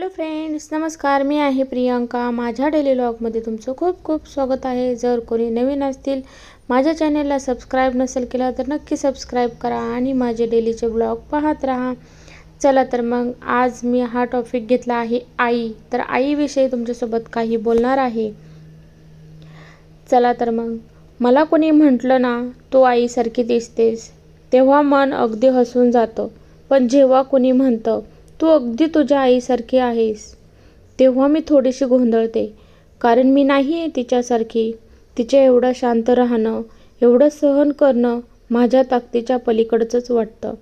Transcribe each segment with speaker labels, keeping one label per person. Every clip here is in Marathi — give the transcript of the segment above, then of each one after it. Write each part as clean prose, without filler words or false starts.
Speaker 1: हॅलो फ्रेंड्स, नमस्कार. मी आहे प्रियंका. माझ्या डेली व्लॉगमध्ये तुमचं खूप खूप स्वागत आहे. जर कोणी नवीन असतील, माझ्या चॅनलला सबस्क्राईब नसेल केलं तर नक्की सबस्क्राईब करा आणि माझे डेलीचे ब्लॉग पाहत राहा. चला तर मग आज मी हा टॉपिक घेतला आहे आई. तर आईविषयी तुमच्यासोबत काही बोलणार आहे. चला तर मग मला कोणी म्हटलं ना तू आईसारखी दिसतेस, तेव्हा मन अगदी हसून जातं. पण जेव्हा कोणी म्हणतं तू अगदी तुझ्या आईसारखी आहेस, तेव्हा मी थोडीशी गोंधळते. कारण मी नाही आहे तिच्यासारखी. तिच्या एवढं शांत राहणं, एवढं सहन करणं माझ्या ताकदीच्या पलीकडचंच वाटतं.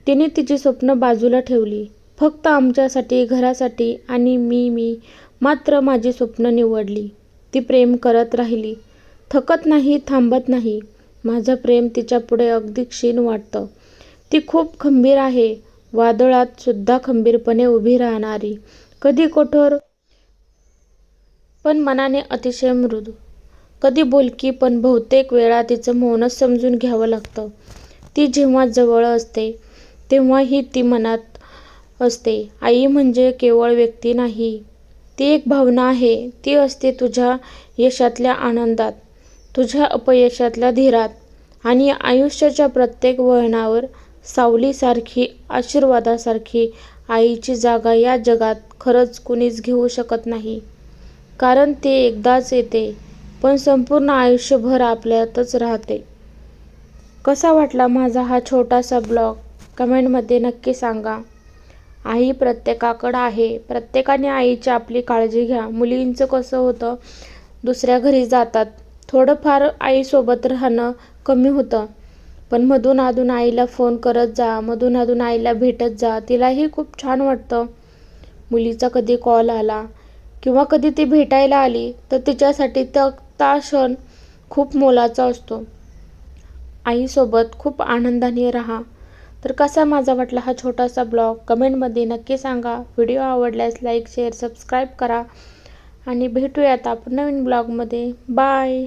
Speaker 1: तिने तिची स्वप्न बाजूला ठेवली फक्त आमच्यासाठी, घरासाठी, आणि मी मात्र माझी स्वप्न निवडली. ती प्रेम करत राहिली, थकत नाही, थांबत नाही. माझं प्रेम तिच्यापुढे अगदी क्षीण वाटतं. ती खूप खंबीर आहे, वादळात सुद्धा खंबीरपणे उभी राहणारी. कधी कठोर पण मनाने अतिशय मृदू, कधी बोलकी पण बहुतेक वेळा तिचं मौनच समजून घ्यावं लागतं. ती जेव्हा जवळ असते तेव्हाही ती मनात असते. आई म्हणजे केवळ व्यक्ती नाही, ती एक भावना आहे. ती असते तुझ्या यशातल्या आनंदात, तुझ्या अपयशातल्या धीरात, आणि आयुष्याच्या प्रत्येक वळणावर सावलीसारखी, आशीर्वादासारखी. आईची जागा या जगात खरंच कुणीच घेऊ शकत नाही. कारण ती एकदाच येते, पण संपूर्ण आयुष्यभर आपल्यातच राहते. कसा वाटला माझा हा छोटासा ब्लॉग कमेंटमध्ये नक्की सांगा. आई प्रत्येकाकडं आहे. प्रत्येकाने आईची आपली काळजी घ्या. मुलींचं कसं होतं, दुसऱ्या घरी जातात, थोडंफार आईसोबत राहणं कमी होतं. पण मधून अधून आईला फोन करत जा, मधून अधून आईला भेटत जा. तिलाही खूप छान वाटतं. मुलीचा कधी कॉल आला किंवा कधी ती भेटायला आली तर तिच्यासाठी तो क्षण खूप मोलाचा असतो. आईसोबत खूप आनंदाने राहा. तर कसा माझा वाटला हा छोटासा ब्लॉग कमेंटमध्ये नक्की सांगा. व्हिडिओ आवडल्यास लाईक, शेअर, सबस्क्राईब करा आणि भेटूयात आपण नवीन ब्लॉगमध्ये. बाय.